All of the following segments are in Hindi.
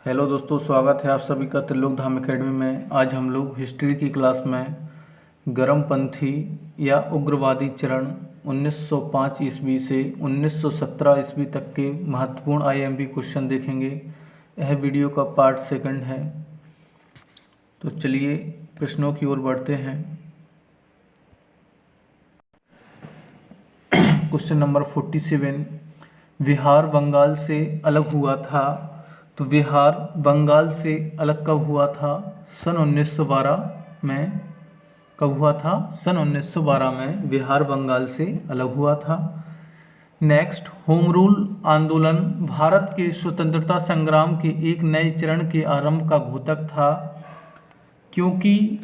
हेलो दोस्तों, स्वागत है आप सभी का त्रिलोक धाम एकेडमी में। आज हम लोग हिस्ट्री की क्लास में गर्मपंथी या उग्रवादी चरण 1905 ईस्वी से 1917 ईस्वी तक के महत्वपूर्ण आईएमपी क्वेश्चन देखेंगे। यह वीडियो का पार्ट सेकंड है। तो चलिए प्रश्नों की ओर बढ़ते हैं। क्वेश्चन नंबर 47, बिहार बंगाल से अलग हुआ था। तो बिहार बंगाल से अलग कब हुआ था? सन 1912 में। कब हुआ था? सन 1912 में बिहार बंगाल से अलग हुआ था। नेक्स्ट, होम रूल आंदोलन भारत के स्वतंत्रता संग्राम के एक नए चरण के आरंभ का घोतक था, क्योंकि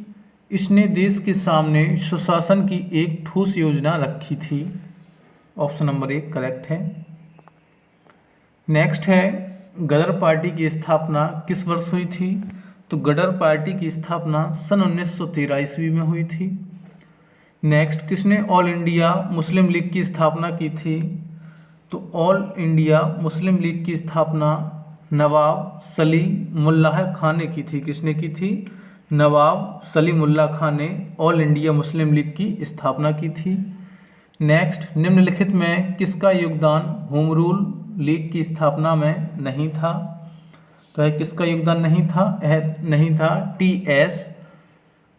इसने देश के सामने सुशासन की एक ठोस योजना रखी थी। ऑप्शन नंबर 1 करेक्ट है। नेक्स्ट है, गदर पार्टी की स्थापना किस वर्ष हुई थी? तो गदर पार्टी की स्थापना सन 1913 ईस्वी में हुई थी। नेक्स्ट, किसने ऑल इंडिया मुस्लिम लीग की स्थापना की थी? तो ऑल इंडिया मुस्लिम लीग की स्थापना नवाब सलीमुल्लाह खान ने की थी। किसने की थी? नवाब सलीमुल्लाह खान ने ऑल इंडिया मुस्लिम लीग की स्थापना की थी। नेक्स्ट, निम्नलिखित में किसका योगदान होम रूल लीग की स्थापना में नहीं था? तो यह किसका योगदान नहीं था? यह नहीं था टी.एस.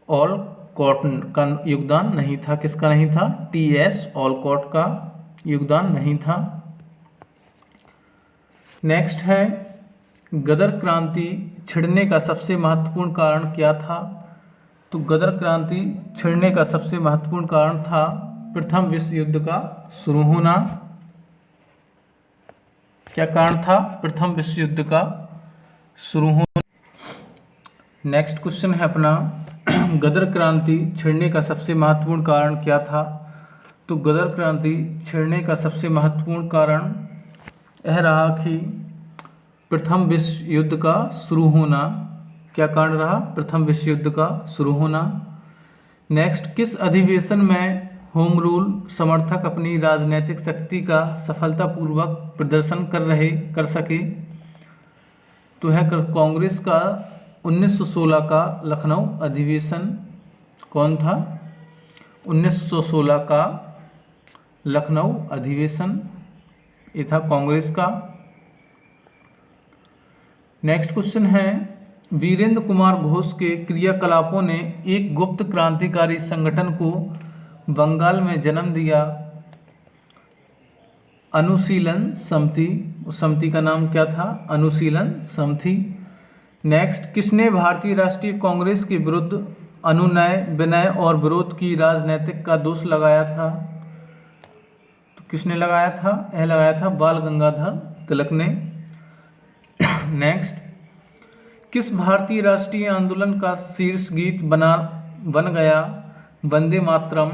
ऑलकॉट का योगदान नहीं था। किसका नहीं था? टी.एस. ऑलकॉट का योगदान नहीं था। नेक्स्ट है, गदर क्रांति छिड़ने का सबसे महत्वपूर्ण कारण क्या था? तो गदर क्रांति छिड़ने का सबसे महत्वपूर्ण कारण था प्रथम विश्व युद्ध का शुरू होना। क्या कारण था? प्रथम विश्व युद्ध का शुरू होना। नेक्स्ट क्वेश्चन है अपना, गदर क्रांति छिड़ने का सबसे महत्वपूर्ण कारण क्या था? तो गदर क्रांति छिड़ने का सबसे महत्वपूर्ण कारण यह रहा कि प्रथम विश्व युद्ध का शुरू होना। क्या कारण रहा? प्रथम विश्व युद्ध का शुरू होना। नेक्स्ट, किस अधिवेशन में होम रूल समर्थक अपनी राजनीतिक शक्ति का सफलतापूर्वक प्रदर्शन कर सके? तो है कांग्रेस का 1916 का लखनऊ अधिवेशन। कौन था? 1916 का लखनऊ अधिवेशन, ये था कांग्रेस का। नेक्स्ट क्वेश्चन है, वीरेंद्र कुमार घोष के क्रियाकलापों ने एक गुप्त क्रांतिकारी संगठन को बंगाल में जन्म दिया। अनुशीलन समिति। उस समिति का नाम क्या था? अनुशीलन समिति। नेक्स्ट, किसने भारतीय राष्ट्रीय कांग्रेस के विरुद्ध अनुनय विनय और विरोध की राजनीतिक का दोष लगाया था? तो किसने लगाया था? यह लगाया था बाल गंगाधर तिलक ने। नेक्स्ट, किस भारतीय राष्ट्रीय आंदोलन का शीर्ष गीत बन गया वंदे मातरम?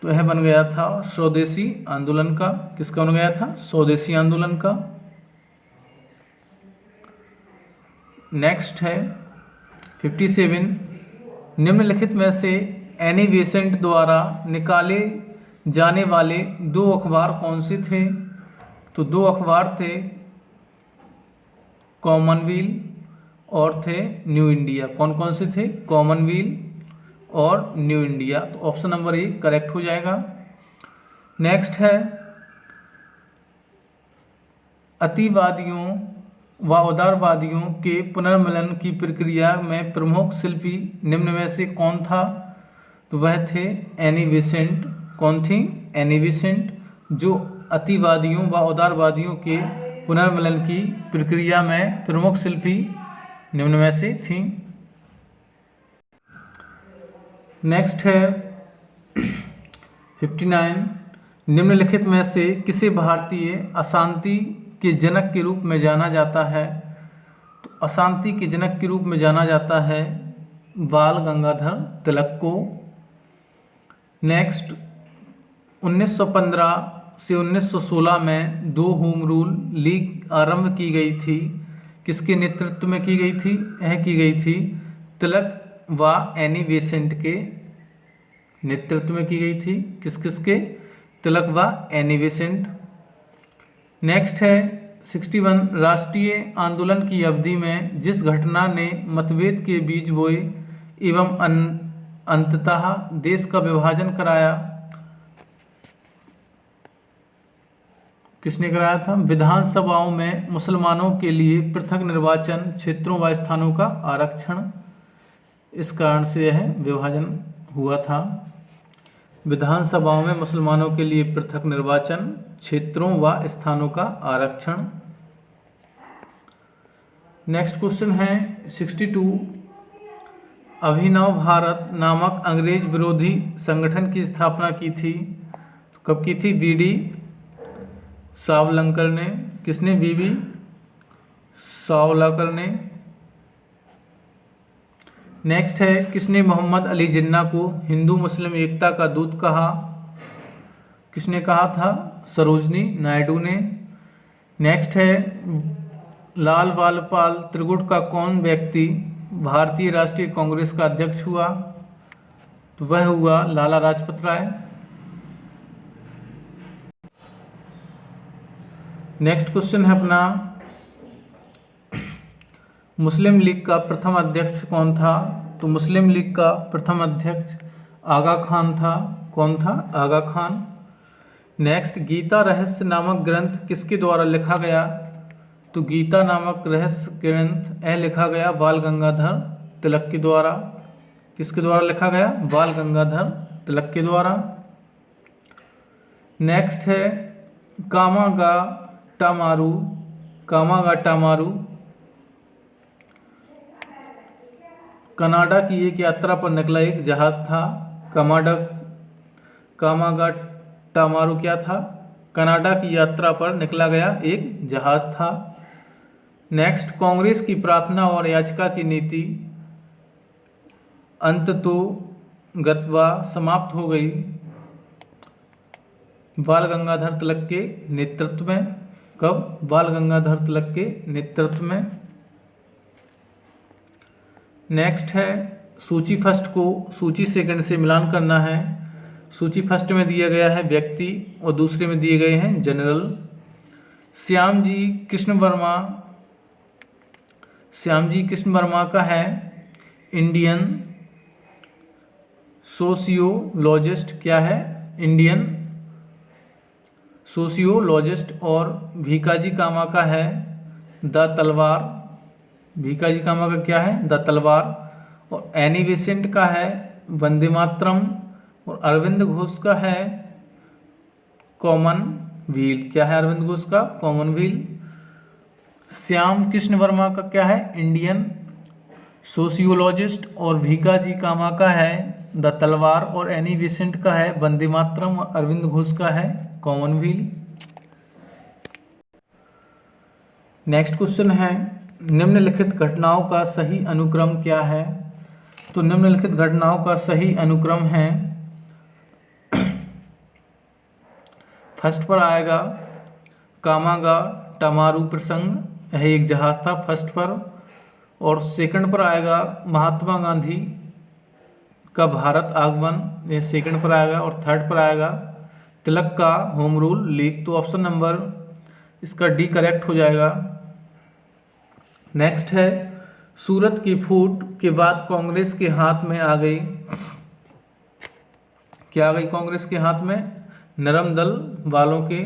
तो यह बन गया था स्वदेशी आंदोलन का। किसका बन गया था? स्वदेशी आंदोलन का। नेक्स्ट है 57, निम्नलिखित में से एनी बेसेंट द्वारा निकाले जाने वाले दो अखबार कौन से थे? तो दो अखबार थे, कॉमनवेल्थ और थे न्यू इंडिया। कौन कौन से थे? कॉमनवेल्थ और न्यू इंडिया। तो ऑप्शन नंबर 1 करेक्ट हो जाएगा। नेक्स्ट है, अतिवादियों व उदारवादियों के पुनर्मिलन की प्रक्रिया में प्रमुख शिल्पी निम्न में से कौन था? तो वह थे एनी बेसेंट। कौन थी? एनी बेसेंट, जो अतिवादियों व उदारवादियों के पुनर्मिलन की प्रक्रिया में प्रमुख शिल्पी निम्न में से थी। नेक्स्ट है 59, निम्नलिखित में से किसे भारतीय अशांति के जनक के रूप में जाना जाता है? तो अशांति के जनक के रूप में जाना जाता है बाल गंगाधर तिलक को। नेक्स्ट, 1915 से 1916 में दो होम रूल लीग आरंभ की गई थी। किसके नेतृत्व में की गई थी? यह की गई थी तिलक व एनी बेसेंट के नेतृत्व में की गई थी। किस किस के? तिलक व एनी बेसेंट। नेक्स्ट है 61 राष्ट्रीय आंदोलन की अवधि में जिस घटना ने मतभेद के बीज बोए एवं अंततः देश का विभाजन कराया, किसने कराया था? विधानसभाओं में मुसलमानों के लिए पृथक निर्वाचन क्षेत्रों व स्थानों का आरक्षण, इस कारण से यह विभाजन हुआ था। विधानसभाओं में मुसलमानों के लिए पृथक निर्वाचन क्षेत्रों व स्थानों का आरक्षण। नेक्स्ट क्वेश्चन है 62 अभिनव भारत नामक अंग्रेज विरोधी संगठन की स्थापना की थी, कब की थी? बीडी सावलंकर ने। किसने? बीबी सावलकर ने। नेक्स्ट है किसने मोहम्मद अली जिन्ना को हिंदू मुस्लिम एकता का दूत कहा? किसने कहा था? सरोजनी नायडू ने। नेक्स्ट है लाल बालपाल त्रिगुट का कौन व्यक्ति भारतीय राष्ट्रीय कांग्रेस का अध्यक्ष हुआ? तो वह हुआ लाला लाजपत राय। नेक्स्ट क्वेश्चन है अपना मुस्लिम लीग का प्रथम अध्यक्ष कौन था? तो मुस्लिम लीग का प्रथम अध्यक्ष आगा खान था। कौन था? आगा खान। नेक्स्ट गीता रहस्य नामक ग्रंथ किसके द्वारा लिखा गया? तो गीता नामक रहस्य ग्रंथ लिखा गया बाल गंगाधर तिलक के द्वारा। किसके द्वारा लिखा गया? बाल गंगाधर तिलक के द्वारा। नेक्स्ट है कामागाटामारू। कामागाटामारू कनाडा की एक यात्रा पर निकला एक जहाज था। कामागाटामारू क्या था? कनाडा की यात्रा पर निकला गया एक जहाज था। नेक्स्ट कांग्रेस की प्रार्थना और याचिका की नीति अंततोगत्वा समाप्त हो गई बाल गंगाधर तिलक के नेतृत्व में। कब? बाल गंगाधर तिलक के नेतृत्व में। नेक्स्ट है सूची फर्स्ट को सूची सेकंड से मिलान करना है। सूची फर्स्ट में दिया गया है व्यक्ति और दूसरे में दिए गए हैं जनरल। श्यामजी कृष्ण वर्मा का है इंडियन सोशियोलॉजिस्ट। क्या है? Indian sociologist. और भीकाजी कामा का है द तलवार। भीकाजी कामा का क्या है? द तलवार। और एनी बेसेंट का है वंदे मातरम। और अरविंद घोष का है कॉमनवेल्थ। क्या है अरविंद घोष का? कॉमनवेल्थ। श्याम कृष्ण वर्मा का क्या है? Indian sociologist. और भीकाजी कामा का है द तलवार। और एनी बेसेंट का है वंदे मातरम। और अरविंद घोष का है कॉमनवेल्थ। नेक्स्ट क्वेश्चन है निम्नलिखित घटनाओं का सही अनुक्रम क्या है? तो निम्नलिखित घटनाओं का सही अनुक्रम है, फर्स्ट पर आएगा कामागाटामारू प्रसंग, यह एक जहाज था फर्स्ट पर। और सेकंड पर आएगा महात्मा गांधी का भारत आगमन, यह सेकंड पर आएगा। और थर्ड पर आएगा तिलक का होम रूल लीग। तो ऑप्शन नंबर इसका डी करेक्ट हो जाएगा। नेक्स्ट है सूरत की फूट के बाद कांग्रेस के हाथ में आ गई, क्या आ गई कांग्रेस के हाथ में? नरम दल वालों के।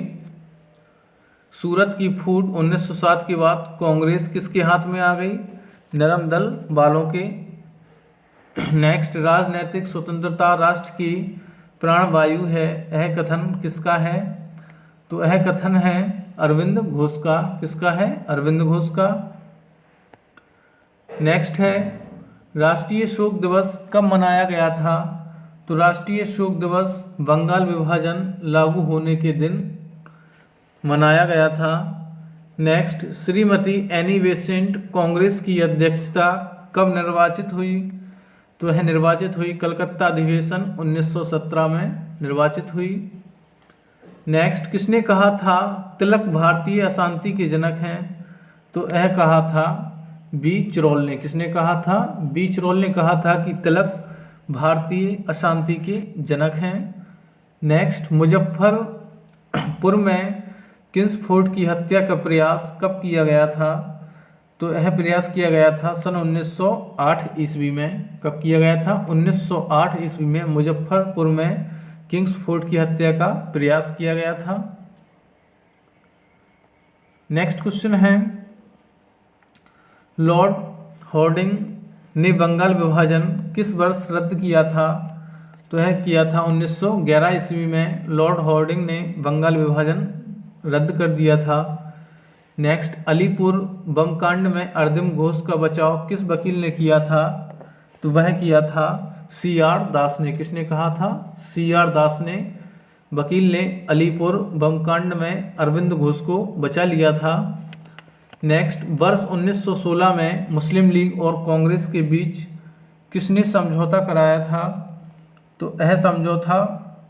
सूरत की फूट 1907 के बाद कांग्रेस किसके हाथ में आ गई? नरम दल वालों के। नेक्स्ट राजनैतिक स्वतंत्रता राष्ट्र की प्राणवायु है, यह कथन किसका है? तो यह कथन है अरविंद घोष का। किसका है? अरविंद घोष का। नेक्स्ट है राष्ट्रीय शोक दिवस कब मनाया गया था? तो राष्ट्रीय शोक दिवस बंगाल विभाजन लागू होने के दिन मनाया गया था। Next Shrimati Annie Besant Congress की अध्यक्षता कब निर्वाचित हुई? तो यह निर्वाचित हुई कलकत्ता अधिवेशन 1917 में निर्वाचित हुई। नेक्स्ट किसने कहा था तिलक भारतीय अशांति के जनक हैं? तो यह कहा था बी चिरोल ने। किसने कहा था? बी चिरोल ने कहा था कि तिलक भारतीय अशांति के जनक हैं। नेक्स्ट मुजफ्फरपुर में किंग्सफोर्ड की हत्या का प्रयास कब किया गया था? तो यह प्रयास किया गया था सन 1908 ईस्वी में। कब किया गया था? 1908 ईस्वी में मुजफ्फरपुर में किंग्सफोर्ड की हत्या का प्रयास किया गया था। नेक्स्ट क्वेश्चन है, लॉर्ड हॉर्डिंग ने बंगाल विभाजन किस वर्ष रद्द किया था? तो यह किया था 1911 ईस्वी में। लॉर्ड हॉर्डिंग ने बंगाल विभाजन रद्द कर दिया था। नेक्स्ट, अलीपुर बम कांड में अरविंद घोष का बचाव किस वकील ने किया था? तो वह किया था CR दास ने। किसने कहा था? CR दास ने, वकील ने अलीपुर बम कांड में अरविंद घोष को बचा लिया था। नेक्स्ट, वर्ष 1916 में मुस्लिम लीग और कांग्रेस के बीच किसने समझौता कराया था? तो यह समझौता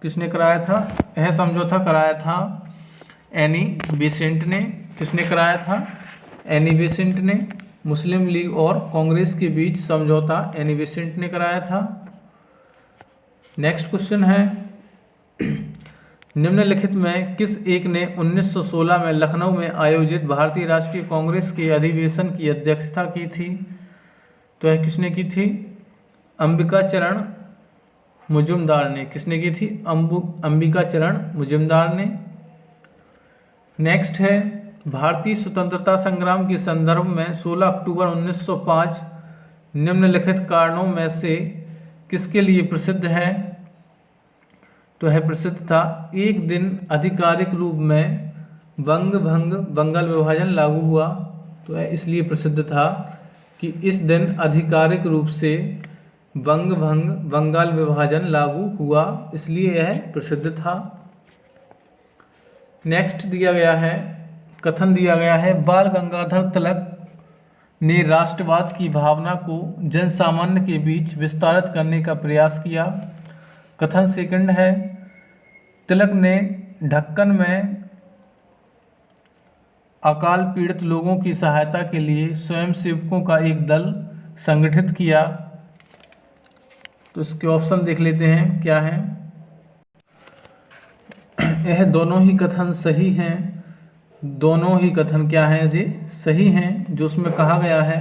किसने कराया था? यह समझौता कराया था एनी बेसेंट ने। किसने कराया था? एनी बेसेंट ने। मुस्लिम लीग और कांग्रेस के बीच समझौता एनी बेसेंट ने कराया था। नेक्स्ट क्वेश्चन है, निम्नलिखित में किस एक ने 1916 में लखनऊ में आयोजित भारतीय राष्ट्रीय कांग्रेस के अधिवेशन की अध्यक्षता की थी? तो यह किसने की थी? अंबिका चरण मुजुमदार ने। किसने की थी? अंबिका चरण मुजुमदार ने। नेक्स्ट है, भारतीय स्वतंत्रता संग्राम के संदर्भ में 16 अक्टूबर 1905 निम्नलिखित कारणों में से किसके लिए प्रसिद्ध है? तो यह प्रसिद्ध था, एक दिन आधिकारिक रूप में वंग भंग बंगाल विभाजन लागू हुआ। तो यह इसलिए प्रसिद्ध था कि इस दिन आधिकारिक रूप से वंग भंग बंगाल विभाजन लागू हुआ, इसलिए यह प्रसिद्ध था। नेक्स्ट दिया गया है, कथन दिया गया है, बाल गंगाधर तिलक ने राष्ट्रवाद की भावना को जन सामान्य के बीच विस्तारित करने का प्रयास किया। कथन सेकंड है, तिलक ने ढक्कन में अकाल पीड़ित लोगों की सहायता के लिए स्वयंसेवकों का एक दल संगठित किया। तो इसके ऑप्शन देख लेते हैं क्या है। यह दोनों ही कथन सही हैं। दोनों ही कथन क्या हैं जी? सही हैं। जो उसमें कहा गया है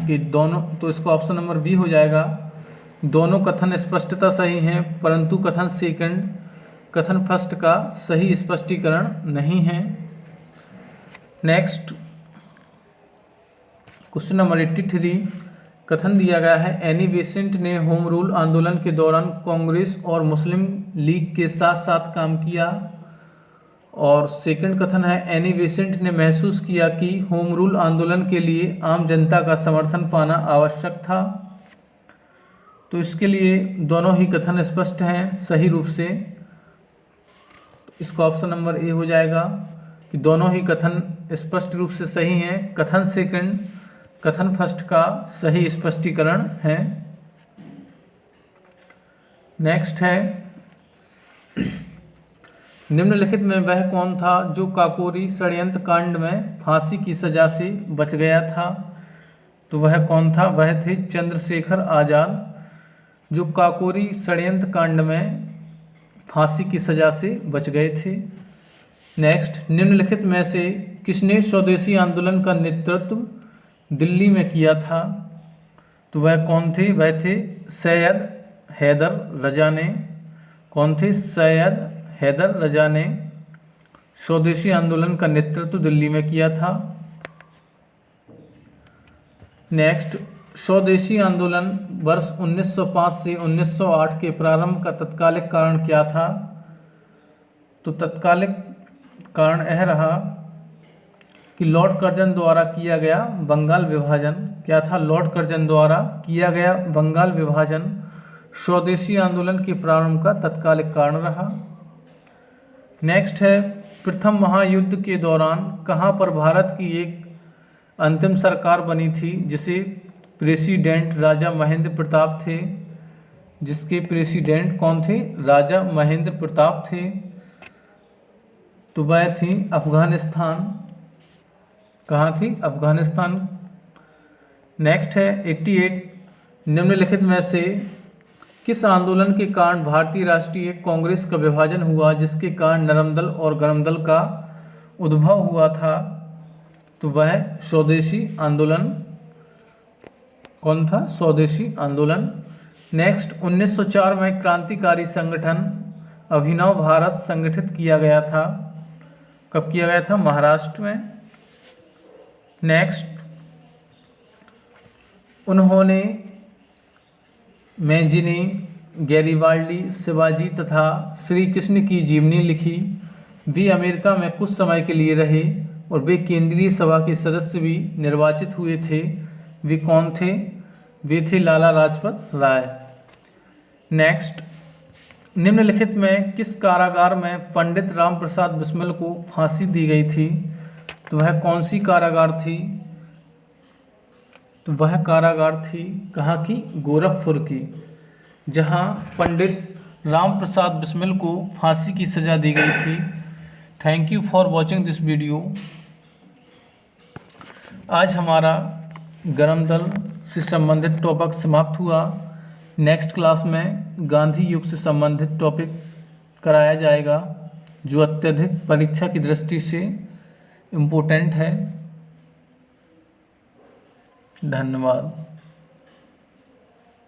कि दोनों, तो इसका ऑप्शन नंबर बी हो जाएगा। दोनों कथन स्पष्टता सही हैं, परंतु कथन सेकंड कथन फर्स्ट का सही स्पष्टीकरण नहीं है। नेक्स्ट क्वेश्चन नंबर 83, कथन दिया गया है, एनी बेसेंट ने होम रूल आंदोलन के दौरान कांग्रेस और मुस्लिम लीग के साथ साथ काम किया। और सेकंड कथन है, एनी बेसेंट ने महसूस किया कि होम रूल आंदोलन के लिए आम जनता का समर्थन पाना आवश्यक था। तो इसके लिए दोनों ही कथन स्पष्ट हैं सही रूप से। इसका ऑप्शन नंबर ए हो जाएगा कि दोनों ही कथन स्पष्ट रूप से सही हैं। कथन सेकंड कथन फर्स्ट का सही स्पष्टीकरण है। नेक्स्ट है, निम्नलिखित में वह कौन था जो काकोरी षड्यंत्र कांड में फांसी की सजा से बच गया था? तो वह कौन था? वह थे चंद्रशेखर आजाद, जो काकोरी षड्यंत्र कांड में फांसी की सजा से बच गए थे। नेक्स्ट, निम्नलिखित में से किसने स्वदेशी आंदोलन का नेतृत्व दिल्ली में किया था? तो वह कौन थे? वह थे सैयद हैदर रजा ने। कौन थे? सैयद हैदर रजा ने स्वदेशी आंदोलन का नेतृत्व दिल्ली में किया था। नेक्स्ट, स्वदेशी आंदोलन वर्ष 1905 से 1908 के प्रारंभ का तत्कालिक कारण क्या था? तो तत्कालिक कारण यह रहा कि लॉर्ड कर्जन द्वारा किया गया बंगाल विभाजन। क्या था? लॉर्ड कर्जन द्वारा किया गया बंगाल विभाजन स्वदेशी आंदोलन के प्रारंभ का तत्कालिक कारण रहा। नेक्स्ट है, प्रथम महायुद्ध के दौरान कहाँ पर भारत की एक अंतिम सरकार बनी थी जिसे प्रेसिडेंट राजा महेंद्र प्रताप थे? जिसके प्रेसिडेंट कौन थे? राजा महेंद्र प्रताप थे। तो वह थी अफगानिस्तान। कहाँ थी? अफगानिस्तान। नेक्स्ट है 88, निम्नलिखित में से किस आंदोलन के कारण भारतीय राष्ट्रीय कांग्रेस का विभाजन हुआ, जिसके कारण नरम दल और गरम दल का उद्भव हुआ था? तो वह स्वदेशी आंदोलन। कौन था? स्वदेशी आंदोलन। नेक्स्ट, 1904 में क्रांतिकारी संगठन अभिनव भारत संगठित किया गया था। कब किया गया था? महाराष्ट्र में। नेक्स्ट, उन्होंने मैंजिनी, गैरिबाल्डी, शिवाजी तथा श्री कृष्ण की जीवनी लिखी। वे अमेरिका में कुछ समय के लिए रहे और वे केंद्रीय सभा के सदस्य भी निर्वाचित हुए थे। वे कौन थे? वे थे लाला लाजपत राय। नेक्स्ट, निम्नलिखित में किस कारागार में पंडित राम प्रसाद बिस्मिल को फांसी दी गई थी? तो वह कौन सी कारागार थी? तो वह कारागार थी कहाँ की? गोरखपुर की, जहाँ पंडित राम प्रसाद बिस्मिल को फांसी की सज़ा दी गई थी। Thank you for watching this video. आज हमारा गरम दल से संबंधित टॉपिक समाप्त हुआ। नेक्स्ट क्लास में गांधी युग से संबंधित टॉपिक कराया जाएगा, जो अत्यधिक परीक्षा की दृष्टि से इम्पोर्टेंट है। धन्यवाद।